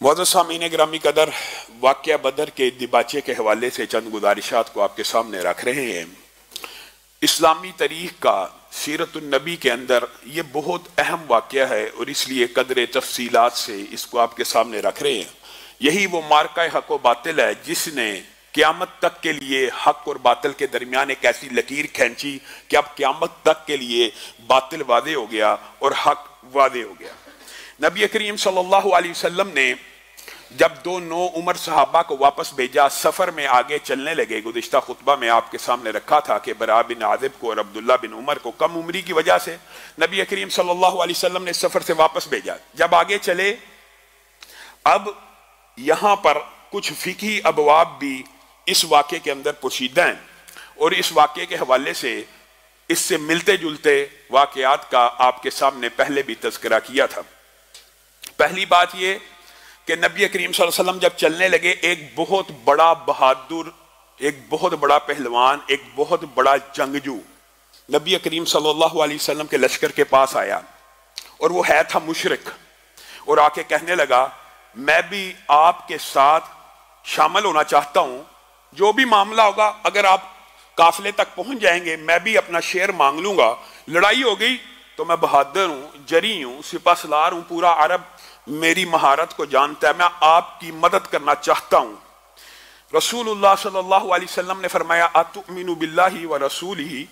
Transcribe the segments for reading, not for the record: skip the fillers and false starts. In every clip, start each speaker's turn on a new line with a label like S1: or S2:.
S1: मुअज़्ज़ज़ सामीन गिरामी कदर, वाक़या बदर के दिबाचे के हवाले से चंद गुज़ारिशात को आपके सामने रख रहे हैं। इस्लामी तारीख़ का सीरतुन नबी के अंदर ये बहुत अहम वाक़या है और इसलिए कदर तफसीलात से इसको आपके सामने रख रहे हैं। यही वो मार्का हक़ व बातिल है जिसने क़यामत तक के लिए हक़ और बातिल के दरमियान एक ऐसी लकीर खींची कि अब क़यामत तक के लिए बातिल वादे हो गया और हक़ वादे हो गया। नबी करीम सल्लल्लाहु अलैहि वसल्लम ने जब दो नौ उम्र सहाबा को वापस भेजा, सफ़र में आगे चलने लगे। गुज़िश्ता खुतबा में आपके सामने रखा था कि बरा बिन आज़िब को और अब्दुल्ला बिन उमर को कम उम्री की वजह से नबी करीम सल्लल्लाहु अलैहि वसल्लम ने सफ़र से वापस भेजा। जब आगे चले, अब यहाँ पर कुछ फ़िक़ही अबवाब भी इस वाक़े के अंदर पोशीदा हैं और इस वाक़े के हवाले से इससे मिलते जुलते वाक़यात का आपके सामने पहले भी तज़किरा किया था। पहली बात यह कि नबी करीम सल्लल्लाहु अलैहि वसल्लम जब चलने लगे, एक बहुत बड़ा बहादुर, एक बहुत बड़ा पहलवान, एक बहुत बड़ा जंगजू नबी करीम सल्लल्लाहु अलैहि वसल्लम के लश्कर के पास आया और वो है था मुशरिक और आके कहने लगा, मैं भी आपके साथ शामिल होना चाहता हूं। जो भी मामला होगा, अगर आप काफिले तक पहुंच जाएंगे, मैं भी अपना शेयर मांग लूंगा। लड़ाई हो गई तो मैं बहादुर हूं, जरी हूं, सिपासलार हूं, पूरा अरब मेरी महारत को जानता है, मैं आपकी मदद करना चाहता हूं। रसूलुल्लाह सल्लल्लाहु अलैहि वसल्लम ने फरमाया, अतुमिनु बिल्लाहि व रसूलिही,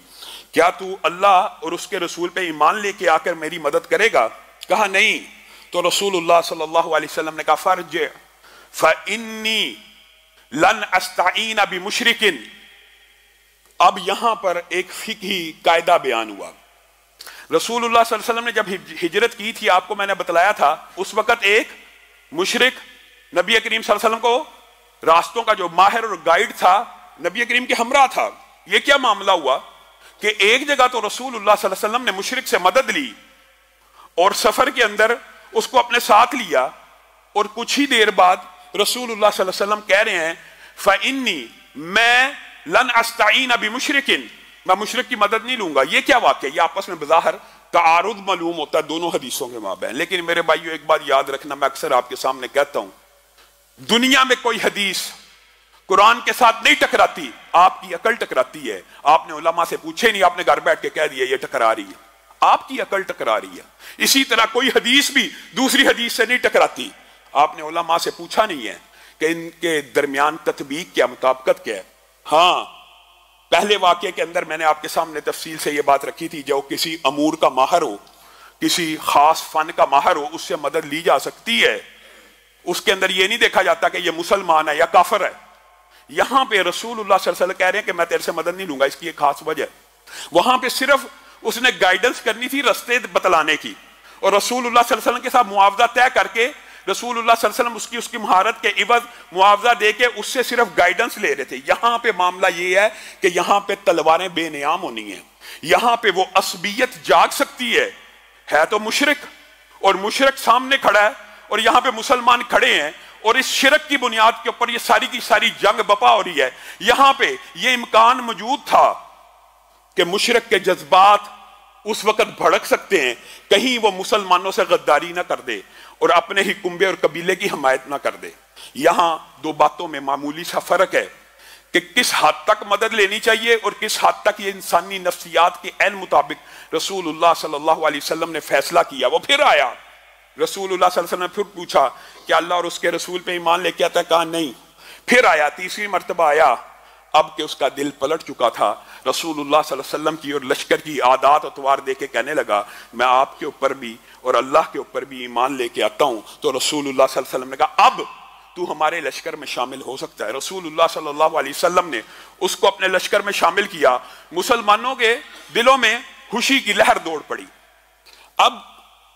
S1: क्या तू अल्लाह और उसके रसूल पे ईमान लेके आकर मेरी मदद करेगा? कहा नहीं। तो रसूलुल्लाह सल्लल्लाहु अलैहि वसल्लम ने कहा, फर्ज फइन्नी लन अस्ताईन बिमुशरिकिन। अब यहां पर एक फिक़ही कायदा बयान हुआ। रसूलुल्लाह सल्लल्लाहु अलैहि वसल्लम ने जब हिजरत की थी, आपको मैंने बतलाया था, उस वक्त एक मुशरिक नबी करीम सल्लल्लाहु अलैहि वसल्लम को रास्तों का जो माहिर और गाइड था, नबी करीम के हमरा था। यह क्या मामला हुआ कि एक जगह तो रसूलुल्लाह सल्लल्लाहु अलैहि वसल्लम ने मुशरिक से मदद ली और सफर के अंदर उसको अपने साथ लिया और कुछ ही देर बाद रसूलुल्लाह सल्लल्लाहु अलैहि वसल्लम कह रहे हैं, फ़इन्नी, मैं लन अस्ताईन बिमुशरिकिन, मैं मुशरिक की मदद नहीं लूंगा। ये क्या वाक़या? ये आपस में बज़ाहिर तारुद मालूम होता है दोनों हदीसों के माबैन। लेकिन मेरे भाइयों, एक बात याद रखना, मैं अक्सर आपके सामने कहता हूं, दुनिया में कोई हदीस कुरान के साथ नहीं टकराती, आपकी अकल टकराती है। आपने उलमा से पूछे नहीं, आपने घर बैठ के कह दिया ये टकरा रही है, आपकी अकल टकरा रही है। इसी तरह कोई हदीस भी दूसरी हदीस से नहीं टकराती, आपने उलमा से पूछा नहीं है कि इनके दरमियान तत्बीक क्या, मुताबिकत क्या है। हाँ, पहले वाक़े के अंदर मैंने आपके सामने तफसील से यह बात रखी थी, जो किसी अमूर का माहिर हो, किसी खास फन का माहिर हो, उससे मदद ली जा सकती है। उसके अंदर यह नहीं देखा जाता कि यह मुसलमान है या काफिर है। यहां पे रसूलुल्लाह सल्लल्लाहु अलैहि वसल्लम कह रहे हैं कि मैं तेरे से मदद नहीं लूंगा, इसकी एक खास वजह। वहां पे सिर्फ उसने गाइडेंस करनी थी, रस्ते बतलाने की, और रसूलुल्लाह सल्लल्लाहु अलैहि वसल्लम के साथ मुआवजा तय करके रसूलुल्लाह सल्लल्लाहु अलैहि वसल्लम उसकी महारत के इवज मुआवजा देके उससे सिर्फ गाइडेंस ले रहे थे। यहां पे मामला ये है कि यहां पे तलवारें बेनियाम होनी है, यहां पे वो असबियत जाग सकती है तो मुशरिक, और मुशरिक सामने खड़ा है और यहां पे मुसलमान खड़े हैं और इस शिरक की बुनियाद के ऊपर ये सारी की सारी जंग बपा हो रही है। यहां पे ये इम्कान मौजूद था कि मुशरिक के जज्बात उस वक्त भड़क सकते हैं, कहीं वो मुसलमानों से गद्दारी ना कर दे और अपने ही कुंबे और कबीले की हिमायत ना कर दे। यहां दो बातों में मामूली सा फर्क है कि किस हद तक मदद लेनी चाहिए और किस हद तक ये इंसानी नफ्सियात के ऐन मुताबिक रसूलुल्लाह सल्लल्लाहु अलैहि वसल्लम ने फैसला किया। वो फिर आया, रसूलुल्लाह सल्लल्लाहु अलैहि वसल्लम ने फिर पूछा कि अल्लाह और उसके रसूल पे ईमान लेके आता है? कहा नहीं। फिर आया, तीसरी मरतबा आया, अब कि उसका दिल पलट चुका था, रसूलुल्लाह सल्लल्लाहु अलैहि वसल्लम की और लश्कर की आदात अतवार दे के कहने लगा, मैं आपके ऊपर भी और अल्लाह के ऊपर भी ईमान लेके आता हूं। तो रसूलुल्लाह सल्लल्लाहु अलैहि वसल्लम ने कहा, अब तू हमारे लश्कर में शामिल हो सकता है। रसूलुल्लाह सल्लल्लाहु अलैहि वसल्लम ने उसको अपने लश्कर में शामिल किया। मुसलमानों के दिलों में खुशी की लहर दौड़ पड़ी। अब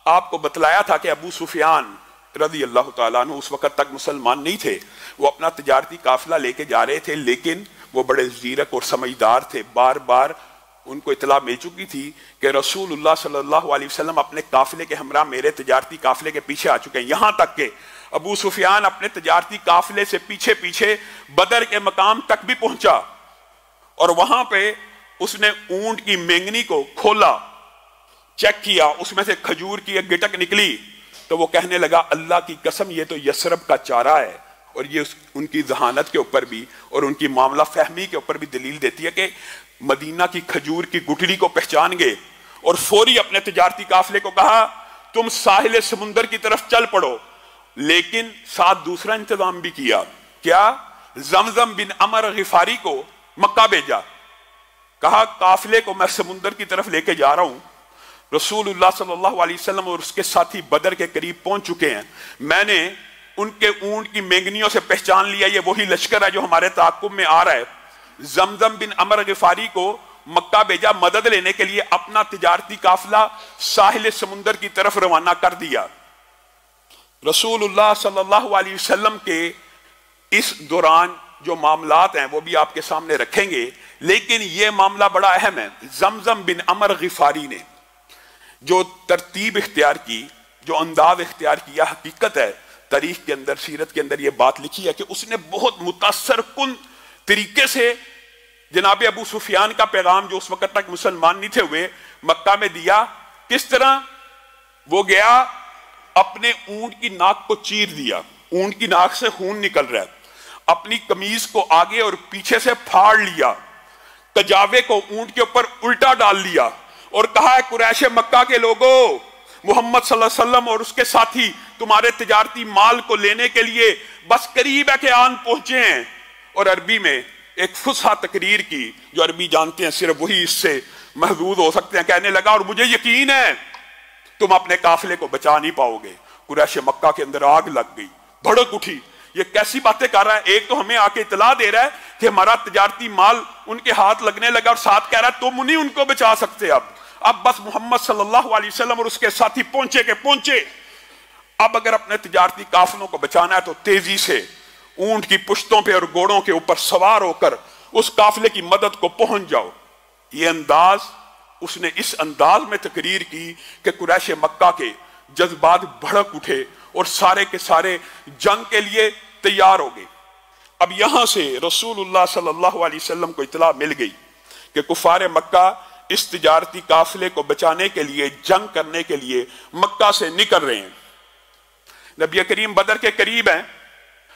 S1: आपको बतलाया था कि अबू सुफियान रज़ी अल्लाह तआला अन्हु उस वक्त तक मुसलमान नहीं थे, वो अपना तिजारती काफिला लेके जा रहे थे, लेकिन वो बड़े ज़ीरक और समझदार थे। बार बार उनको इतला मिल चुकी थी कि रसूलुल्लाह सल्लल्लाहु अलैहि वसल्लम अपने काफिले के हमरा मेरे तिजारती काफिले के पीछे आ चुके हैं। यहां तक कि अबू सुफियान अपने तिजारती काफिले से पीछे पीछे बदर के मकाम तक भी पहुंचा और वहां पे उसने ऊंट की मेंगनी को खोला, चेक किया, उसमें से खजूर की एक गिटक निकली तो वो कहने लगा अल्लाह की कसम ये तो यसरब का चारा है। और ये उनकी जहानत के ऊपर भी और उनकी मामला फहमी के ऊपर भी दलील देती है कि मदीना की खजूर की गुठली को पहचान गए और फौरी अपने तिजारती काफिले को कहा तुम साहिल समुंदर की तरफ चल पड़ो। लेकिन साथ दूसरा इंतजाम भी किया, क्या? जमजम बिन अमर गिफारी को मक्का भेजा, कहा काफिले को मैं समुंदर की तरफ लेके जा रहा हूं। रसूलुल्लाह सल्लल्लाहु अलैहि वसल्लम और उसके साथी बदर के करीब पहुंच चुके हैं। मैंने उनके ऊंट की मेंगनियों से पहचान लिया ये वही लश्कर है जो हमारे ताकुब में आ रहा है। जमजम बिन अमर गिफारी को मक्का भेजा मदद लेने के लिए, अपना तिजारती काफिला साहिल समुंदर की तरफ रवाना कर दिया। रसूलुल्लाह सल्लल्लाहु अलैहि वसल्लम के इस दौरान जो मामलात हैं वो भी आपके सामने रखेंगे, लेकिन यह मामला बड़ा अहम है। जमजम बिन अमर गिफारी ने जो तरतीब इख्तियार की, जो अंदाज इख्तियार किया, हकीकत है तारीख के अंदर, सीरत के अंदर यह बात लिखी है कि उसने बहुत मुतासर कुन तरीके से जनाब अबू सुफियान का पैगाम, जो उस वक्त तक मुसलमान नहीं थे हुए, मक्का में दिया। किस तरह? वो गया अपने ऊंट की नाक को चीर दिया, ऊंट की नाक से खून निकल रहा है, अपनी कमीज को आगे और पीछे से फाड़ लिया, कजावे को ऊंट के ऊपर उल्टा डाल लिया और कहा है कुरैश मक्का के लोगों, मोहम्मद सल्लल्लाहु अलैहि वसल्लम और उसके साथी तुम्हारे तिजारती माल को लेने के लिए बस करीब है कि आन पहुंचे हैं। और अरबी में एक फुसहा तकरीर की, जो अरबी जानते हैं सिर्फ वही इससे महदूद हो सकते हैं। कहने लगा और मुझे यकीन है तुम अपने काफिले को बचा नहीं पाओगे। कुरैश मक्का के अंदर आग लग गई, भड़क उठी, ये कैसी बातें कर रहा है? एक तो हमें आके इतला दे रहा है कि हमारा तिजारती माल उनके हाथ लगने लगा और साथ कह रहा है तुम नहीं उनको बचा सकते। अब बस मोहम्मद सल्लल्लाहु अलैहि वसल्लम और उसके साथी पहुंचे के पहुंचे। अब अगर अपने तिजारती काफिलों को बचाना है तो तेजी से ऊंट की पुश्तों पे और घोड़ों के ऊपर सवार होकर उस काफिले की मदद को पहुंच जाओ। ये अंदाज, उसने इस अंदाज में तकरीर की कि कुरैश मक्का के जज्बात भड़क उठे और सारे के सारे जंग के लिए तैयार हो गए। अब यहां से रसूलुल्लाह सल्लल्लाहु अलैहि वसल्लम को इतला मिल गई कि कुफार मक्का इस तिजारती काफिले को बचाने के लिए, जंग करने के लिए मक्का से निकल रहे हैं। नबी करीम बदर के करीब हैं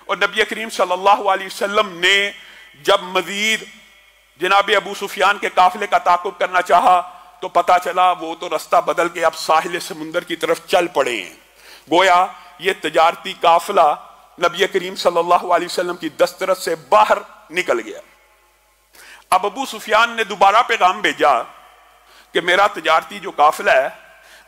S1: और नबी करीम सल्लल्लाहु अलैहि वसल्लम ने जब मजीद जनाब अबू सुफियान के काफिले का ताकुब करना चाहा तो पता चला वो तो रास्ता बदल के अब साहिल समुंदर की तरफ चल पड़े हैं। गोया ये तिजारती काफिला नबी करीम सल्लल्लाहु अलैहि वसल्लम की दस्तरस से बाहर निकल गया। अब अबू सुफियान ने दोबारा पैगाम भेजा कि मेरा तिजारती जो काफिला है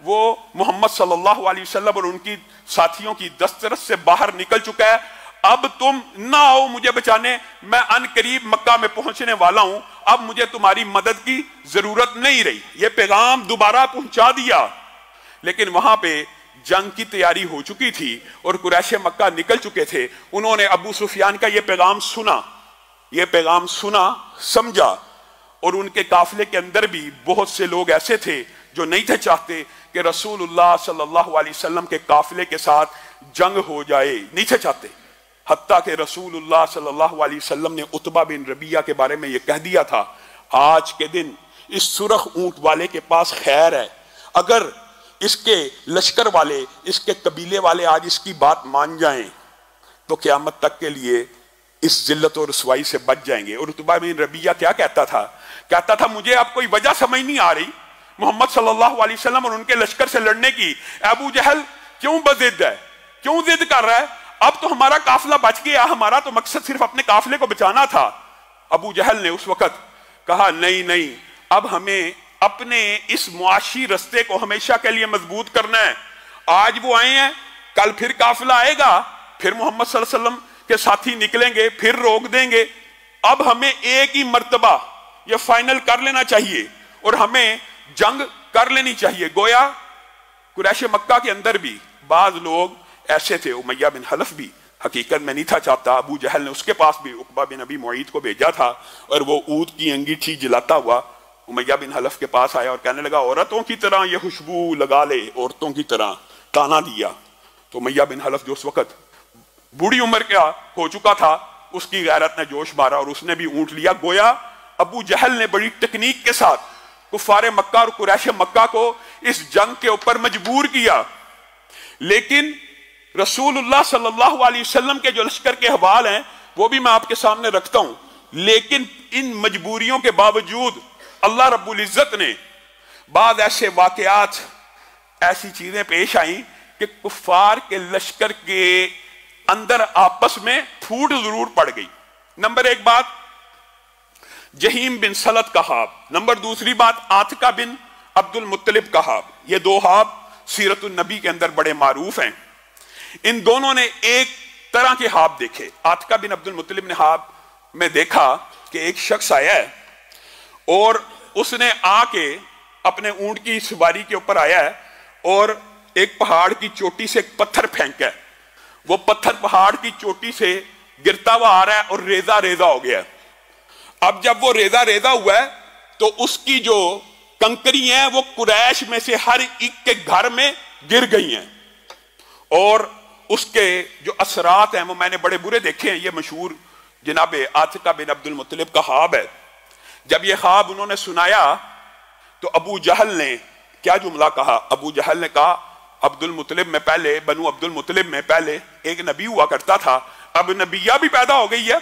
S1: वो मोहम्मद सल्लल्लाहु अलैहि वसल्लम और उनकी साथियों की दस्तरस से बाहर निकल चुका है, अब तुम ना आओ मुझे बचाने, मैं अनकरीब मक्का में पहुंचने वाला हूं, अब मुझे तुम्हारी मदद की जरूरत नहीं रही। यह पैगाम दोबारा पहुंचा दिया, लेकिन वहां पे जंग की तैयारी हो चुकी थी और कुरैश मक्का निकल चुके थे। उन्होंने अबू सुफियान का यह पैगाम सुना, यह पैगाम सुना, समझा, और उनके काफिले के अंदर भी बहुत से लोग ऐसे थे जो नहीं थे चाहते कि रसूलुल्लाह सल्लल्लाहु अलैहि वसल्लम के काफिले के साथ जंग हो जाए, नहीं थे चाहते। हत्ता कि रसूलुल्लाह सल्लल्लाहु अलैहि वसल्लम ने उतबा बिन रबिया के बारे में यह कह दिया था, आज के दिन इस सुरख ऊंट वाले के पास खैर है, अगर इसके लश्कर वाले, इसके कबीले वाले आज इसकी बात मान जाएं तो क़यामत तक के लिए इस जिल्लत और रसवाई से बच जाएंगे। और उतबा बिन रबिया क्या कहता था? कहता था मुझे अब कोई वजह समझ नहीं आ रही मोहम्मद सल्लल्लाहु अलैहि वसल्लम और उनके लश्कर से लड़ने की। अबू जहल क्यों बजिद है, क्यों जिद कर रहा है? अब तो हमारा काफिला बच गया, हमारा तो मकसद सिर्फ अपने काफिले को बचाना था। अबू जहल ने उस वक्त कहा नहीं नहीं, अब हमें अपने इस मुआशी रस्ते को हमेशा के लिए मजबूत करना है। आज वो आए हैं, कल फिर काफिला आएगा, फिर मोहम्मद सल्लल्लाहु अलैहि वसल्लम के साथी निकलेंगे, फिर रोक देंगे। अब हमें एक ही मर्तबा ये फाइनल कर लेना चाहिए और हमें जंग कर लेनी चाहिए। गोया कुरैश मक्का के अंदर भी बाज लोग ऐसे थे, उमैया बिन हलफ भी हकीकत में नहीं था चाहता। अबू जहल ने उसके पास भी उकबा बिन अबी मुईद को भेजा था और वो ऊद की अंगीठी जलाता हुआ उमैया बिन हलफ के पास आया और कहने लगा औरतों की तरह ये खुशबू लगा ले, औरतों की तरह ताना दिया। तो उमैया बिन हलफ जो उस वक्त बूढ़ी उम्र का हो चुका था, उसकी गैरत ने जोश मारा और उसने भी ऊंट लिया। गोया अबू जहल ने बड़ी टेक्निक के साथ कुफारे मक्का और कुरैश मक्का को इस जंग के ऊपर मजबूर किया। लेकिन रसूलुल्लाह सल्लल्लाहु अलैहि वसल्लम के जो लश्कर के हवाल हैं वो भी मैं आपके सामने रखता हूं। लेकिन इन मजबूरियों के बावजूद अल्लाह रब्बुल इज्जत ने बाद ऐसे वाकयात, ऐसी चीजें पेश आई कि कुफार के लश्कर के अंदर आपस में फूट जरूर पड़ गई। नंबर एक बात जहीम बिन सलत का हाब, नंबर दूसरी बात आतिका बिन अब्दुल मुत्तलिब का हाब। ये दो हाब सीरतुन नबी के अंदर बड़े मारूफ हैं। इन दोनों ने एक तरह के हाब देखे। आतिका बिन अब्दुल मुत्तलिब ने हाब में देखा कि एक शख्स आया है और उसने आके अपने ऊंट की सवारी के ऊपर आया है और एक पहाड़ की चोटी से एक पत्थर फेंका है। वो पत्थर पहाड़ की चोटी से गिरता हुआ आ रहा है और रेजा रेजा हो गया है। अब जब वो रेजा रेजा हुआ है तो उसकी जो कंकरी हैं वो कुरैश में से हर एक के घर में गिर गई हैं और उसके जो असरात हैं वो मैंने बड़े बुरे देखे हैं। ये मशहूर जनाब आतिका बिन अब्दुल मुत्तलिब का ख्वाब है। जब ये ख्वाब उन्होंने सुनाया तो अबू जहल ने क्या जुमला कहा? अबू जहल ने कहा अब्दुल मुत्तलिब में पहले, बनु अब्दुल मुत्तलिब में पहले एक नबी हुआ करता था, अब नबिया भी पैदा हो गई है।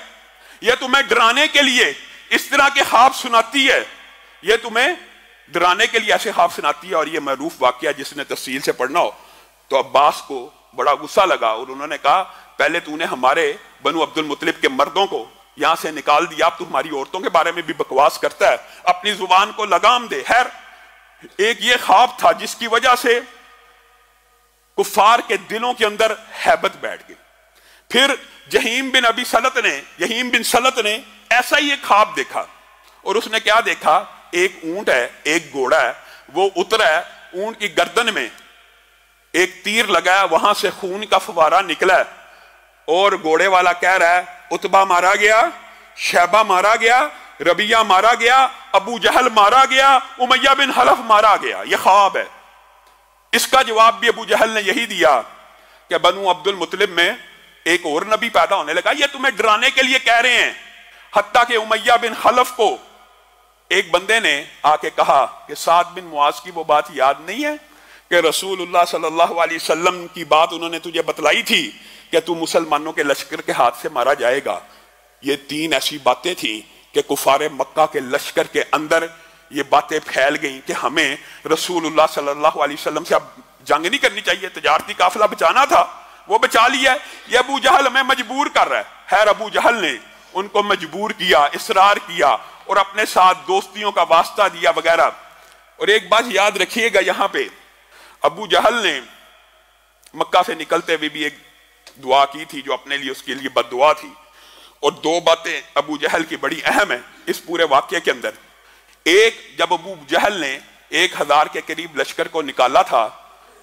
S1: यह तुम्हें डराने के लिए इस तरह के ख्वाब सुनाती है, यह तुम्हें डराने के लिए ऐसे ख्वाब सुनाती है। और यह मरूफ वाकया जिसने तफसील से पढ़ना हो तो अब्बास को बड़ा गुस्सा लगा और उन्होंने कहा पहले तूने हमारे बनु अब्दुल मुत्तलिब के मर्दों को यहां से निकाल दिया, अब तू हमारी औरतों के बारे में भी बकवास करता है, अपनी जुबान को लगाम दे। खैर एक ये ख्वाब था जिसकी वजह से कुफार के दिलों के अंदर हैबत बैठ गई। फिर जहीम बिन सलत ने ऐसा ही एक ख्वाब देखा और उसने क्या देखा? एक ऊंट है, एक घोड़ा है, वो उतरा है, ऊंट की गर्दन में एक तीर लगा है, वहां से खून का फवारा निकला है और घोड़े वाला कह रहा है उतबा मारा गया, शैबा मारा गया, रबिया मारा गया, अबू जहल मारा गया, उमैया बिन हलफ मारा गया। यह ख्वाब है। इसका जवाब भी अबू जहल ने यही दिया कि बनु अब्दुल मुत्तलिब में एक और नबी पैदा होने लगा, यह तुम्हें डराने के लिए कह रहे हैं। हत्ता के उमैया बिन हलफ को एक बंदे ने आके कहा कि साद बिन मुआज की वो बात याद नहीं है कि रसूलुल्लाह सल्लल्लाहु अलैहि वसल्लम की बात उन्होंने तुझे बतलाई थी कि तू मुसलमानों के लश्कर के हाथ से मारा जाएगा। ये तीन ऐसी बातें थी कि कुफारे मक्का के लश्कर के अंदर ये बातें फैल गई कि हमें रसूलुल्लाह सल्लल्लाहु अलैहि वसल्लम से अब जंग नहीं करनी चाहिए, तजारती काफिला बचाना था, वो बचा लिया। ये अबू जहल हमें मजबूर कर रहा है। खैर अबू जहल ने उनको मजबूर किया, इसरार किया और अपने साथ दोस्तियों का वास्ता दिया वगैरह। और एक बात याद रखिएगा, यहां पे अबू जहल ने मक्का से निकलते हुए भी एक दुआ की थी जो अपने लिए उसके लिए बद्दुआ थी। और दो बातें अबू जहल की बड़ी अहम है इस पूरे वाक्य के अंदर। एक, जब अबू जहल ने 1000 के करीब लश्कर को निकाला था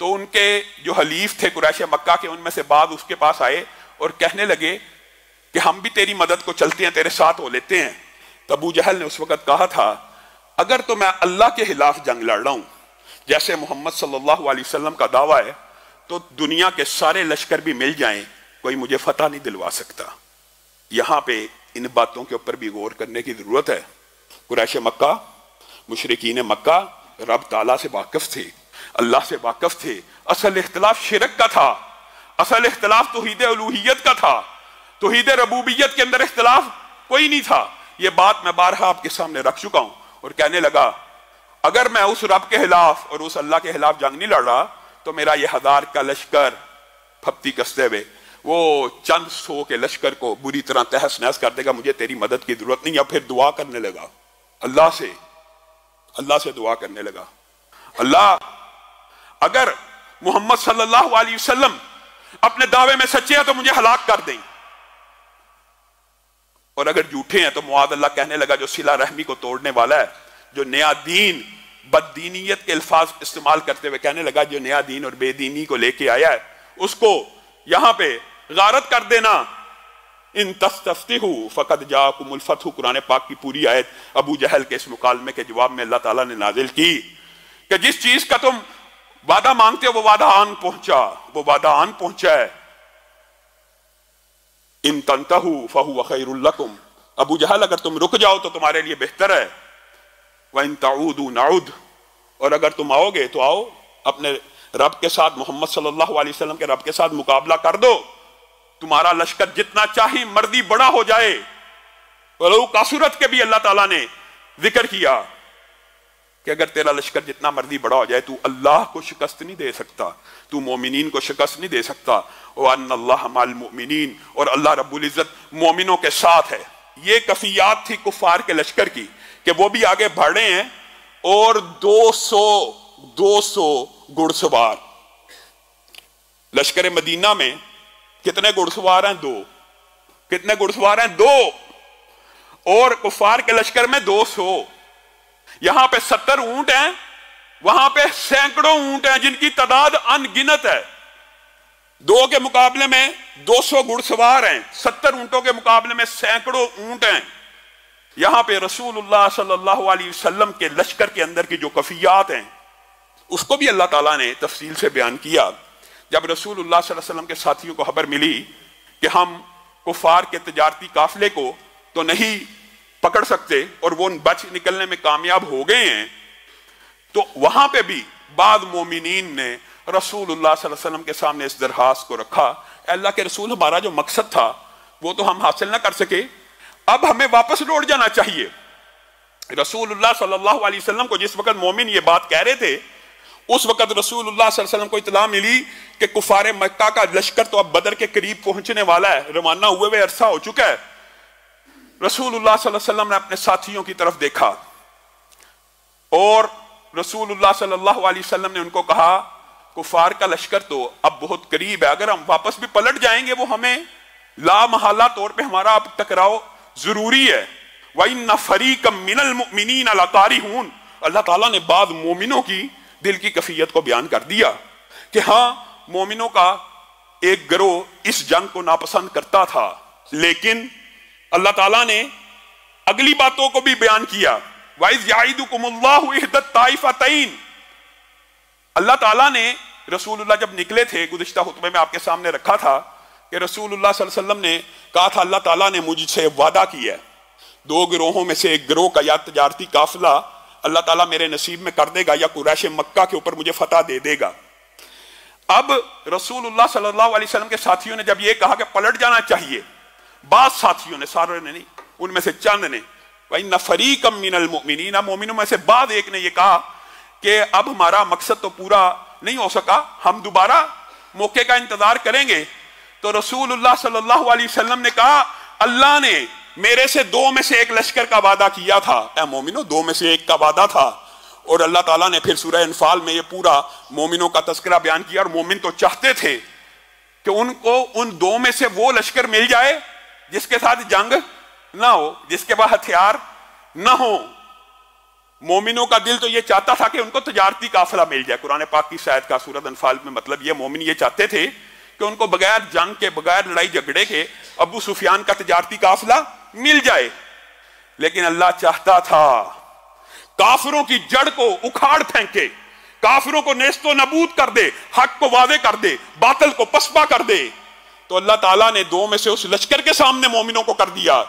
S1: तो उनके जो हलीफ थे कुरैश मक्का के, उनमें से बाद उसके पास आए और कहने लगे कि हम भी तेरी मदद को चलते हैं, तेरे साथ हो लेते हैं। तो अबू जहल ने उस वक्त कहा था अगर तो मैं अल्लाह के खिलाफ जंग लड़ रहा हूं जैसे मोहम्मद सल्लल्लाहु अलैहि वसल्लम का दावा है तो दुनिया के सारे लश्कर भी मिल जाएं, कोई मुझे फतह नहीं दिलवा सकता। यहां पे इन बातों के ऊपर भी गौर करने की जरूरत है। कुरैश मक्का, मुशरिकीन मक्का रब ताला से वाकिफ थे, अल्लाह से वाकिफ थे। असल इख्तिलाफ शिरक का था, असल इख्तिलाफ तौहीद उलूहियत का था, तौहीद रबूबियत के अंदर इख्तिलाफ कोई नहीं था। यह बात मैं बारहा आपके सामने रख चुका हूं और कहने लगा अगर मैं उस रब के खिलाफ और उस अल्लाह के खिलाफ जंग नहीं लड़ रहा तो मेरा यह 1000 का लश्कर फप्ती कसते हुए वो चंद 100 के लश्कर को बुरी तरह तहस नहस कर देगा। मुझे तेरी मदद की जरूरत नहीं है। फिर दुआ करने लगा अल्लाह से दुआ करने लगा, अल्लाह अगर मोहम्मद सल्लल्लाहु अलैहि वसल्लम अपने दावे में सच्चे हैं तो मुझे हलाक कर दें, और अगर झूठे हैं तो मुआद अल्लाह कहने लगा जो सिला रहमी को तोड़ने वाला है, जो नया दीन बददीनियत के अल्फाज इस्तेमाल करते हुए कहने लगा जो नया दीन और बेदीनी को लेके आया है उसको यहां पे गारत कर देना। इन तस्तफ्तिहु फकद जाकुमुल फतहु, कुरान पाक की पूरी आयत अबू जहल के इस मुकालमे के जवाब में अल्लाह ताला ने नाजिल की कि जिस चीज का तुम वादा मांगते हो वो वादा आन पहुंचा है। इन तंतहु फहुव खैरुल लकुम, अबू जहल अगर तुम रुक जाओ तो तुम्हारे लिए बेहतर है। व इन ताऊदू नाउद, और अगर तुम आओगे तो आओ, अपने रब के साथ, मोहम्मद सल्लल्लाहु अलैहि वसल्लम के रब के साथ मुकाबला कर दो, तुम्हारा लश्कर जितना चाहे मर्दी बड़ा हो जाए। वलौ कासुरत के भी अल्लाह ताला ने जिक्र किया कि अगर तेरा लश्कर जितना मर्दी बड़ा हो जाए, तू अल्लाह को शिकस्त नहीं दे सकता, तू मोमिनीन को शिकस्त नहीं दे सकता। वअन्नल्लाह मअल मुमिनीन, और अल्लाह रब्बुल इज्जत मोमिनों के साथ है। ये कफियात थी कुफार के लश्कर की कि वो भी आगे बढ़ रहे हैं, और 200 घुड़सवार। लश्कर मदीना में कितने घुड़सवार हैं? 2। कितने घुड़सवार हैं? 2। और कुफार के लश्कर में 200। यहां पे 70 ऊंट हैं, वहां पे सैकड़ों ऊंट हैं जिनकी तादाद अनगिनत है। 2 के मुकाबले में 200 घुड़सवार हैं, 70 ऊंटों के मुकाबले में सैकड़ों ऊंट हैं। यहां पे रसूलुल्लाह सल्लल्लाहु अलैहि वसल्लम के लश्कर के अंदर की जो कफियात हैं उसको भी अल्लाह ताला ने तफसील से बयान किया। जब रसूलुल्लाह सल्लल्लाहु अलैहि वसल्लम के साथियों को खबर मिली कि हम कुफार के तजारती काफिले को तो नहीं पकड़ सकते और वो बच निकलने में कामयाब हो गए हैं, तो वहां पे भी बाद मोमिनीन ने रसूलुल्लाह सल्लल्लाहु अलैहि वसल्लम के सामने इस दरखास्त को रखा, अल्लाह के रसूल, हमारा जो मकसद था वो तो हम हासिल ना कर सके, अब हमें वापस लौट जाना चाहिए। रसूलुल्लाह सल्लल्लाहु अलैहि वसल्लम को जिस वक्त मोमिन ये बात कह रहे थे, उस वक्त रसूलुल्लाह सल्लल्लाहु अलैहि वसल्लम को इत्तला मिली कि कुफारे मक्का का लश्कर तो अब बदर के करीब पहुंचने वाला है, रवाना हुए अरसा हो चुका है। रसूलुल्लाह सल्लल्लाहु अलैहि वसल्लम ने अपने साथियों की तरफ देखा और रसूलुल्लाह सल्लल्लाहु अलैहि वसल्लम ने उनको कहा, कुफार का लश्कर तो अब बहुत करीब है, अगर हम वापस भी पलट जाएंगे वो हमें लामहल्ला तौर पे हमारा अब टकराव जरूरी है। वइन्ना फरीक़म मिनल मुमिनीन लकारिहून, अल्लाह ताला ने बाद मोमिनों की दिल की कफियत को बयान कर दिया कि हाँ, मोमिनों का एक गिरोह इस जंग को नापसंद करता था, लेकिन अल्लाह ताला ने अगली बातों को भी बयान किया। वाइज़ याइदुकुमुल्लाहु इहदत ताइफतैन, अल्लाह ताला ने रसूलुल्लाह जब निकले थे, गुज़िश्ता खुतबे में आपके सामने रखा था कि रसूलुल्लाह सल्लल्लाहु अलैहि वसल्लम ने कहा था, अल्लाह ताला ने मुझसे वादा किया है 2 गिरोहों में से एक गिरोह का या तजारती काफिला अल्लाह ताला मेरे नसीब में कर देगा या कुरैश मक्का के ऊपर मुझे फतह दे देगा। अब रसूलुल्लाह सल्लल्लाहु अलैहि वसल्लम के साथियों ने जब ये कहा कि पलट जाना चाहिए, बाद साथियों ने, सारे ने नहीं, उनमें से चंद ने, वइन्ना फरीक़म मिनल मुमिनीन, मोमिनों में से बाद एक ने यह कहा कि अब हमारा मकसद तो पूरा नहीं हो सका, हम दोबारा मौके का इंतजार करेंगे। तो रसूलुल्लाह सल्लल्लाहु अलैहि वसल्लम ने कहा, अल्लाह ने मेरे से 2 में से 1 लश्कर का वादा किया था, ऐ मोमिनो 2 में से 1 का वादा था। और अल्लाह ताला ने फिर सूरह अनफाल में ये पूरा मोमिनों का तस्करा बयान किया। और मोमिन तो चाहते थे कि उनको उन 2 में से वो लश्कर मिल जाए जिसके साथ जंग ना हो, जिसके पास हथियार ना हो। मोमिनों का दिल तो ये चाहता था कि उनको तजारती काफिला मिल जाए। कुरान पाक की शायद का सूरत अनफाल में मतलब ये, मोमिन ये चाहते थे कि उनको बगैर जंग के, बगैर लड़ाई झगड़े के अबू सुफियान का तजारती काफिला मिल जाए। लेकिन अल्लाह चाहता था काफिरों की जड़ को उखाड़ फेंके, काफिरों को नेस्तो नबूद कर दे, हक को वादे कर दे, बातिल को पसपा कर दे। तो अल्लाह ताला ने 2 में से उस लश्कर के सामने मोमिनों को कर दिया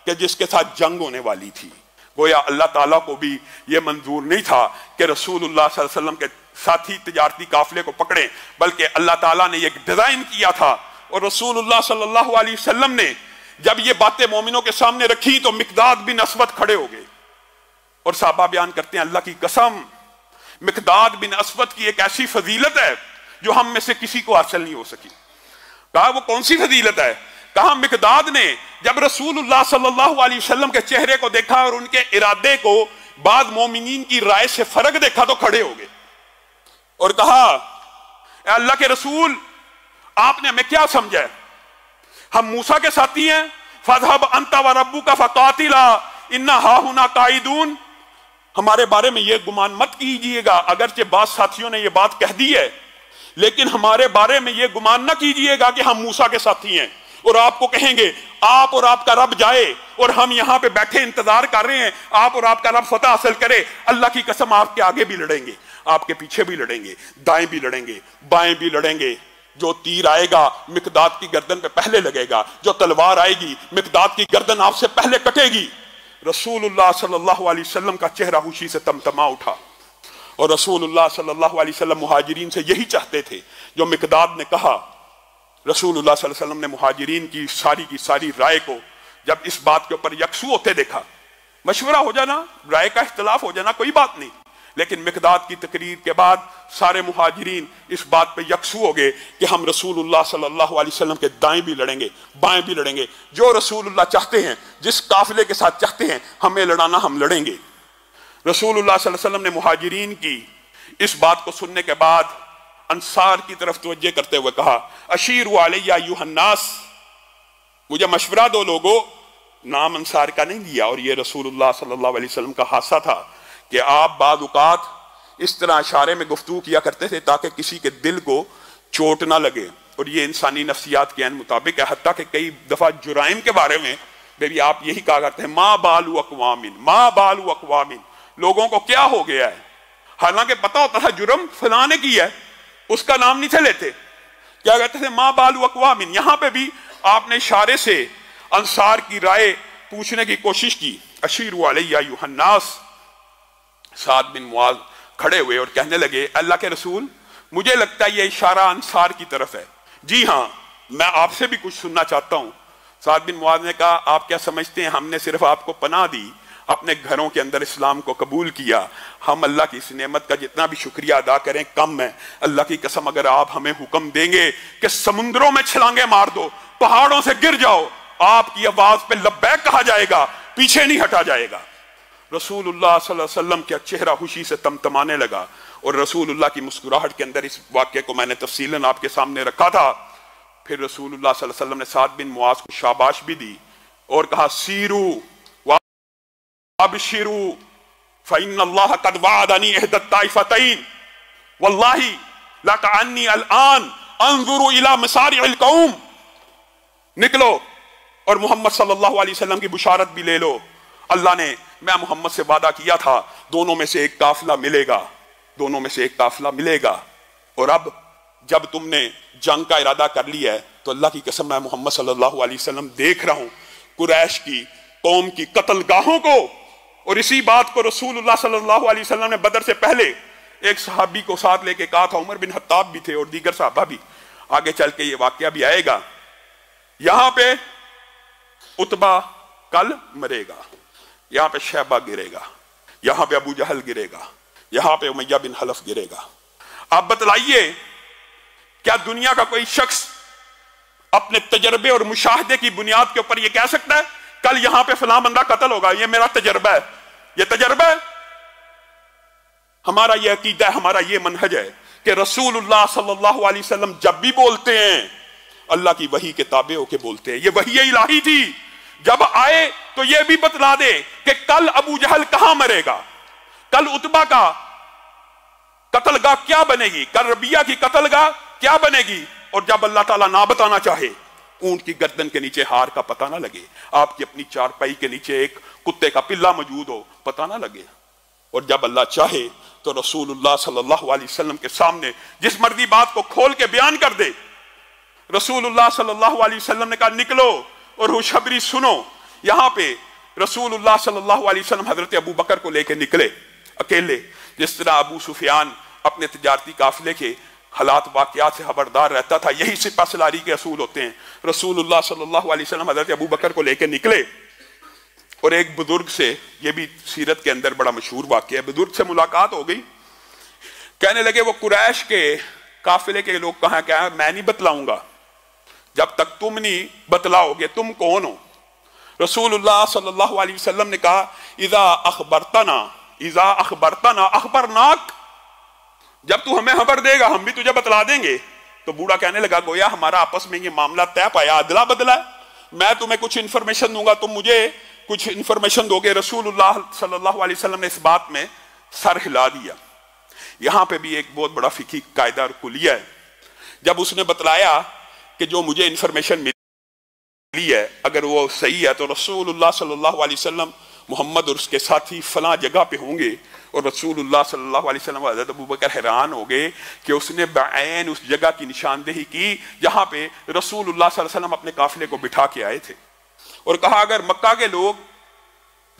S1: कि जिसके साथ जंग होने वाली थी। गोया अल्लाह ताला को भी यह मंजूर नहीं था कि रसूलुल्लाह सल्लल्लाहु अलैहि वसल्लम के साथी तजारती काफिले को पकड़े, बल्कि अल्लाह ताला ने एक डिजाइन किया था। और रसूलुल्लाह सल्लल्लाहु अलैहि वसल्लम ने जब ये बातें मोमिनों के सामने रखी तो मिकदाद बिन अस्वद खड़े हो गए। और साहबा बयान करते हैं, अल्लाह की कसम, मिकदाद बिन अस्वद की एक ऐसी फजीलत है जो हम में से किसी को हासिल नहीं हो सकी। कहा वो कौन सी फजीलत है? कहा मिकदाद ने जब रसूलुल्लाह सल्लल्लाहु अलैहि वसल्लम के चेहरे को देखा और उनके इरादे को बाद मोमिनीन की राय से फर्क देखा तो खड़े हो गए और कहा, अल्लाह के रसूल, आपने हमें क्या समझा है? हम मूसा के साथी हैं, फज़हब अंता व रब्बुका फक़ातिला इन्ना हाहुना काइदून। हमारे बारे में यह गुमान मत कीजिएगा, अगरचे बाद साथियों ने यह बात कह दी है, लेकिन हमारे बारे में यह गुमान न कीजिएगा कि हम मूसा के साथी हैं और आपको कहेंगे आप और आपका रब जाए और हम यहां पे बैठे इंतजार कर रहे हैं, आप और आपका रब फतह हासिल करे। अल्लाह की कसम, आपके आगे भी लड़ेंगे, आपके पीछे भी लड़ेंगे, दाएं भी लड़ेंगे, बाएं भी लड़ेंगे। जो तीर आएगा मिकदाद की गर्दन पे पहले लगेगा, जो तलवार आएगी मिकदाद की गर्दन आपसे पहले कटेगी। रसूलुल्लाह सल्लल्लाहु अलैहि वसल्लम का चेहरा खुशी से तमतमा उठा और रसूलुल्लाह सल्लल्लाहु अलैहि वसल्लम मुहाजिरीन से यही चाहते थे जो मिकदाद ने कहा। रसूलुल्लाह सल्लल्लाहु अलैहि वसल्लम ने मुहाजिरीन की सारी राय को जब इस बात के ऊपर यकसू होते देखा, मशवरा हो जाना, राय का इख्तलाफ हो जाना कोई बात नहीं, लेकिन मिकदाद की तकरीर के बाद सारे मुहाजिरीन इस बात पे यकसू हो गए कि हम रसूलुल्लाह सल्लल्लाहु अलैहि वसल्लम के दाएं भी लड़ेंगे बाएं भी लड़ेंगे, जो रसूलुल्लाह चाहते हैं, जिस काफिले के साथ चाहते हैं हमें लड़ाना हम लड़ेंगे। रसूलुल्लाह सल्लल्लाहु अलैहि वसल्लम ने मुहाजिरीन की इस बात को सुनने के बाद अंसार की तरफ तवज्जो करते हुए कहा, अशीरु अलैया अय्युहन्नास, मुझे मशवरा दो लोगों। नाम अंसार का नहीं लिया, और ये रसूलुल्लाह सल्लल्लाहु अलैहि वसल्लम का हादसा था कि आप बाद औक़ात इस तरह इशारे में गुफ्तगू किया करते थे ताकि किसी के दिल को चोट ना लगे, और ये इंसानी नफ्सियात के मुताबिक है। हत्ता कि कई दफ़ा जुराइम के बारे में भी आप यही कहा करते हैं, माँ बालू अक़वामिन, माँ बालू अक़वामिन, लोगों को क्या हो गया है। हालांकि पता होता था जुर्म फलाने की है, उसका नाम नहीं थे लेते, क्या कहते थे, माँ बालू अक़वामिन। यहां पे भी आपने इशारे से अंसार की राय पूछने की कोशिश की। अशीरु अलैया अय्युहन्नास, साद बिन मुआज़ खड़े हुए और कहने लगे, अल्लाह के रसूल, मुझे लगता है ये इशारा अंसार की तरफ है। जी हाँ, मैं आपसे भी कुछ सुनना चाहता हूं। साद बिन मुआज़ ने कहा, आप क्या समझते हैं हमने सिर्फ आपको पनाह दी, अपने घरों के अंदर इस्लाम को कबूल किया, हम अल्लाह की इस नेमत का जितना भी शुक्रिया अदा करें कम है। अल्लाह की कसम, अगर आप हमें हुक्म देंगे कि समुद्रों में छलांगे मार दो, पहाड़ों से गिर जाओ, आपकी आवाज पे लब्बैक कहा जाएगा, पीछे नहीं हटा जाएगा। रसूलुल्लाह सल्लल्लाहु अलैहि वसल्लम का चेहरा खुशी से तमतमाने लगा, और रसूलुल्लाह की मुस्कुराहट के अंदर इस वाक्य को मैंने तफसीलन आपके सामने रखा था। फिर रसूलुल्लाह सल्लल्लाहु अलैहि वसल्लम ने साद बिन मुआज़ को शाबाश भी दी और कहा, सीरू अबशिरू फ़इन्नल्लाह क़द वअदनी इहदा ताइफ़तैन वल्लाहि लकअन्नी अलआन अंज़ुरु इला मसारिअल कौम। निकलो और मोहम्मद सल्लल्लाहु अलैहि वसल्लम की बुशारत भी ले लो। अल्लाह ने, मैं मोहम्मद से वादा किया था, दोनों में से एक काफिला मिलेगा, दोनों में से एक काफिला मिलेगा। और अब जब तुमने जंग का इरादा कर लिया है तो अल्लाह की कसम, मैं मोहम्मद सल्लल्लाहु अलैहि वसल्लम देख रहा हूं कुरैश की कौम की कत्लगाहों को। और इसी बात को रसूलुल्लाह सल्लल्लाहु अलैहि वसल्लम ने बदर से पहले एक सहाबी को साथ लेके कहा था, उमर बिन खत्ताब भी थे और दीगर सहाबा भी, आगे चल के ये वाकया भी आएगा। यहां पे उतबा कल मरेगा, यहां पे शैबा गिरेगा, यहां पे अबू जहल गिरेगा, यहां पे उमैया बिन हलफ गिरेगा। आप बतलाइए, क्या दुनिया का कोई शख्स अपने तजर्बे और मुशाहदे की बुनियाद के ऊपर यह कह सकता है कल यहां पे फलां बंदा कत्ल होगा, यह मेरा तजर्बा है, यह तजर्बा है। हमारा यह अकीदा है, हमारा यह मनहज है कि रसूलुल्लाह सल्लल्लाहु अलैहि वसल्लम जब भी बोलते हैं अल्लाह की वही के ताबे होके बोलते हैं। यह वही इलाही थी, जब आए तो यह भी बतला दे कि कल अबू जहल कहां मरेगा, कल उतबा का कत्लगाह क्या बनेगी, कल रबिया की कत्लगाह क्या बनेगी। और जब अल्लाह ताला ना बताना चाहे, ऊंट की गर्दन के नीचे हार का पता ना लगे, आपकी अपनी चारपाई के नीचे एक कुत्ते का पिल्ला मौजूद हो, पता ना लगे। और जब अल्लाह चाहे तो रसूलुल्लाह सल्लल्लाहु अलैहि वसल्लम के सामने जिस मर्जी बात को खोल के बयान कर दे। रसूलुल्लाह सल्लल्लाहु अलैहि वसल्लम ने कहा, निकलो और खुशखबरी सुनो। यहां पे रसूलुल्लाह सल्लल्लाहु अलैहि वसल्लम हजरत अबू बकर को लेकर निकले अकेले, जिस तरह अबू सुफियान अपने तिजारती काफिले के हालात वाकयात से खबरदार रहता था। यही सिपा सलारी के असूल होते हैं। रसूलुल्लाह सल्लल्लाहु अलैहि वसल्लम हजरत अबू बकर को लेकर निकले और एक बुजुर्ग से, यह भी सीरत के अंदर बड़ा मशहूर वाकया है, बुजुर्ग से मुलाकात हो गई। कहने लगे, वो कुरैश के काफिले के लोग कहां क्या है, मैं नहीं बतलाऊंगा जब तक तुम नहीं बतलाओगे तुम कौन हो। रसूलुल्लाह सल्लल्लाहु अलैहि वसल्लम ने कहा, इज़ा अखबरतना अखबरनाक, जब तू हमें खबर देगा हम भी तुझे बतला देंगे। तो बूढ़ा कहने लगा, गोया हमारा आपस में ये मामला तय पाया, अदला बदला है, मैं तुम्हें कुछ इंफॉर्मेशन दूंगा, तुम मुझे कुछ इंफॉर्मेशन दोगे। रसूलुल्लाह सल्लल्लाहु अलैहि वसल्लम ने इस बात में सर हिला दिया। यहां पे भी एक बहुत बड़ा फिकी कायदा और कुलिया है। जब उसने बतलाया कि जो मुझे इंफॉर्मेशन मिली है अगर वो सही है तो रसूलुल्लाह सल्लल्लाहु अलैहि वसल्लम मोहम्मद और उसके साथी फलां जगह पे होंगे। और रसूलुल्लाह सल्लल्लाहु अलैहि वसल्लम हज़रत अबू बकर हैरान हो गए कि उसने बैन उस जगह की निशानदेही की जहां पे रसूलुल्लाह सल्लल्लाहु अलैहि वसल्लम अपने काफिले को बिठा के आए थे, और कहा, अगर मक्का के लोग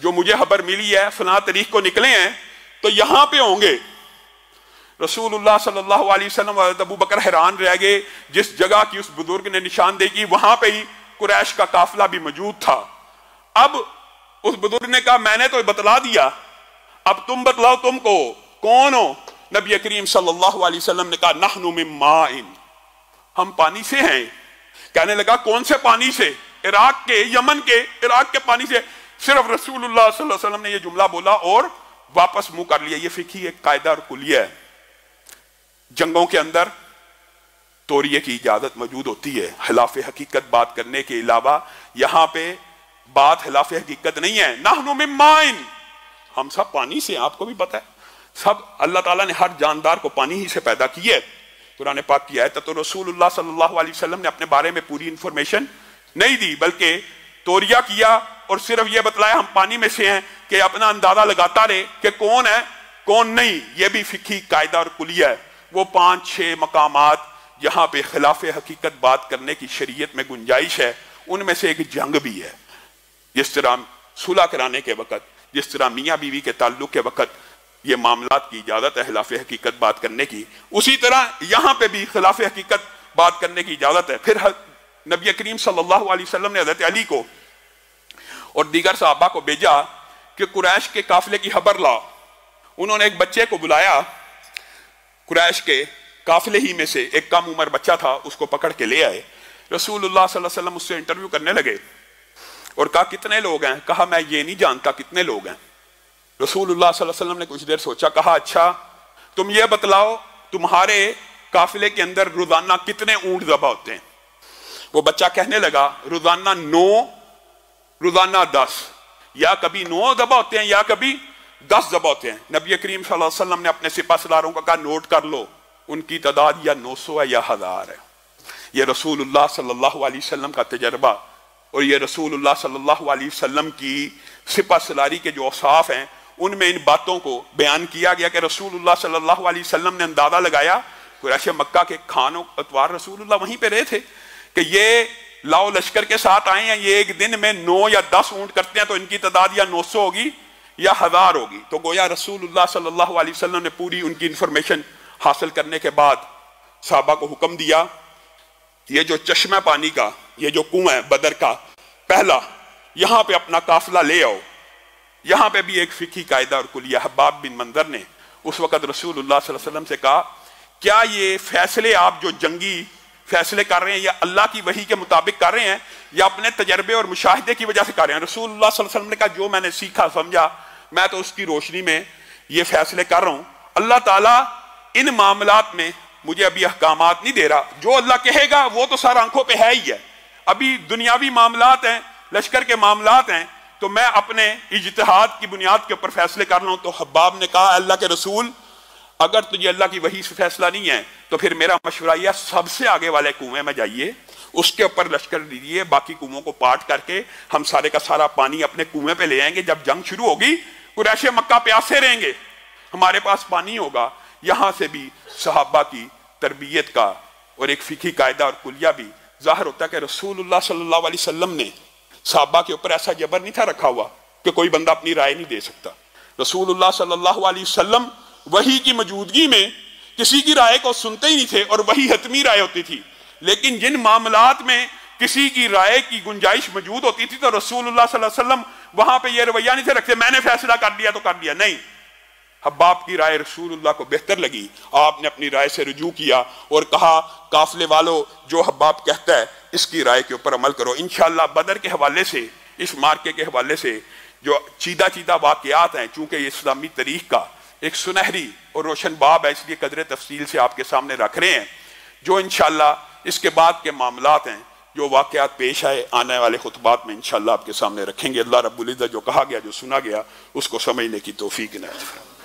S1: जो मुझे खबर मिली है फलां तारीख को निकले हैं तो यहां पे होंगे। रसूलुल्लाह सल्लल्लाहु अलैहि वसल्लम और अबू बकर हैरान रह गए। जिस जगह की उस बुजुर्ग ने निशानदेही की वहां पे ही कुरैश का काफिला भी मौजूद था। अब उस बुजुर्ग ने कहा मैंने तो बतला दिया, अब तुम बतलाओ तुमको कौन हो। नबी करीम सल्लल्लाहु अलैहि वसल्लम ने कहा नहनु मिन माइन, हम पानी से हैं। कहने लगा कौन से पानी से? इराक के, यमन के, इराक के पानी से। सिर्फ रसूलुल्लाह सल्लल्लाहु अलैहि वसल्लम ने यह जुमला बोला और वापस मुंह कर लिया। यह फिकी एक कायदा और कुलिया है। जंगों के अंदर तौरिये की इजाजत मौजूद होती है, खिलाफ हकीकत बात करने के अलावा। यहां पे बात खिलाफ हकीकत नहीं है। नहनु मिन माइन, हम सब पानी से, आपको भी पता है सब अल्लाह ताला ने हर जानदार को पानी ही से पैदा किया है। कुरान पाक की आयत तो रसूलुल्लाह सल्लल्लाहु अलैहि वसल्लम ने अपने बारे में पूरी इंफॉर्मेशन नहीं दी, बल्कि तौरिया किया और सिर्फ यह बतलाया हम पानी में से हैं कि अपना अंदाजा लगाता रहे कि कौन है कौन नहीं। यह भी फिकी कायदा और कुलिया है। वो 5-6 मकामात जहां पे खिलाफ हकीकत बात करने की शरीयत में गुंजाइश है, उनमें से एक जंग भी है। जिस तरह सुलह कराने के वक्त, जिस तरह मियाँ बीवी के ताल्लुक के वक्त ये मामलात की इजाजत है खिलाफ हकीकत बात करने की, उसी तरह यहां पे भी खिलाफ हकीकत बात करने की इजाजत है। फिर नबी करीम सल्लल्लाहु अलैहि वसल्लम ने हज़रत अली को और दीगर सहाबा को भेजा कि कुरैश के काफिले की खबर लाओ। उन्होंने एक बच्चे को बुलाया, कुरैश के काफिले ही में से एक कम उम्र बच्चा था, उसको पकड़ के ले आए। रसूलुल्लाह सल्लल्लाहु अलैहि वसल्लम उससे इंटरव्यू करने लगे और कहा कितने लोग हैं? कहा मैं ये नहीं जानता कितने लोग हैं। रसूलुल्लाह सल्लल्लाहु अलैहि वसल्लम ने कुछ देर सोचा, कहा अच्छा तुम ये बतलाओ तुम्हारे काफिले के अंदर रोजाना कितने ऊंट ज़बह होते हैं? वो बच्चा कहने लगा रोजाना 9, रोजाना 10, या कभी 9 ज़बह होते हैं या कभी 10 ज़बह होते हैं। नबी करीम सल्लल्लाहु अलैहि वसल्लम ने अपने सिपाहसालारों को कहा नोट कर लो, उनकी तादाद या 900 है या 1000 है। यह रसूलुल्लाह सल्लल्लाहु अलैहि वसल्लम का तजर्बा और यह रसूलुल्लाह सल्लल्लाहु अलैहि वसल्लम की सिपाहसालारी के जो औसाफ हैं उनमें इन बातों को बयान किया गया कि रसूलुल्लाह सल्लल्लाहु अलैहि वसल्लम ने अंदाजा लगाया। कुरैश मक्का के खानों अतवार रसूलुल्लाह वहीं पे रहे थे कि ये लाओ लश्कर के साथ आए हैं, ये एक दिन में 9 या 10 ऊंट करते हैं तो इनकी तादाद या 900 होगी या 1000 होगी। तो गोया रसूलुल्लाह सल्लल्लाहु अलैहि वसल्लम ने पूरी उनकी इंफॉर्मेशन हासिल करने के बाद सहाबा को हुक्म दिया, ये जो चश्मा पानी का, ये जो कुआं है बदर का पहला, यहां पे अपना काफिला ले आओ। यहां पे भी एक फिकी कायदा और कुलिया। हब्बाब बिन मंजर ने उस वक्त रसूलुल्लाह सल्लल्लाहु अलैहि वसल्लम से कहा क्या ये फैसले आप जो जंगी फैसले कर रहे हैं या अल्लाह की वही के मुताबिक कर रहे हैं या अपने तजर्बे और मुशाहिदे की वजह से कर रहे हैं? रसूलुल्लाह सल्लल्लाहु अलैहि वसल्लम ने कहा जो मैंने सीखा समझा मैं तो उसकी रोशनी में ये फैसले कर रहा हूं। अल्लाह ताला इन मामलात में मुझे अभी अहकामात नहीं दे रहा, जो अल्लाह कहेगा वो तो सारा आंखों पे है ही है। अभी दुनियावी मामलात हैं, लश्कर के मामलात हैं, तो मैं अपने इज्तिहाद की बुनियाद के ऊपर फैसले कर रहा हूं। तो हब्बाब ने कहा अल्लाह के रसूल अगर तुझे अल्लाह की वही से फैसला नहीं है तो फिर मेरा मशवरा यह सबसे आगे वाले कुएं में जाइए, उसके ऊपर लश्कर दीजिए, बाकी कुओं को पाट करके हम सारे का सारा पानी अपने कुएं पे ले आएंगे। जब जंग शुरू होगी कुरैश मक्का प्यासे रहेंगे, हमारे पास पानी होगा। यहां से भी सहाबा की तरबियत का और एक फिकी कायदा और कुलिया भी जाहिर होता है कि रसूलुल्लाह सल्लल्लाहु अलैहि वसल्लम ने सहाबा के ऊपर ऐसा जबर नहीं था रखा हुआ कि कोई बंदा अपनी राय नहीं दे सकता। रसूलुल्लाह सल्लल्लाहु अलैहि वसल्लम वही की मौजूदगी में किसी की राय को सुनते ही नहीं थे और वही हतमी राय होती थी। लेकिन जिन मामलात में किसी की राय की गुंजाइश मौजूद होती थी तो रसूलुल्लाह सल्लल्लाहु अलैहि वसल्लम वहां पे ये रवैया नहीं थे रखते मैंने फैसला कर दिया तो कर दिया, नहीं। हब्बाब की राय रसूलुल्लाह को बेहतर लगी, आपने अपनी राय से रुजू किया और कहा काफिले वालों जो हब्बाब कहता है इसकी राय के ऊपर अमल करो। इंशाअल्लाह बदर के हवाले से, इस मार्के के हवाले से जो चीदा चीदा वाकयात हैं, चूंकि ये इस्लामी तारीख का एक सुनहरी और रोशन बाब है, इसलिए कदर तफसील से आपके सामने रख रहे हैं। जो इंशाअल्लाह इसके बाद के मामलात हैं, जो वाकयात पेश आए, आने वाले खुतबात में इंशाअल्लाह आपके सामने रखेंगे। अल्लाह रब्बुल इज्जत जो कहा गया, जो सुना गया, उसको समझने की तौफीक इनायत फरमाए।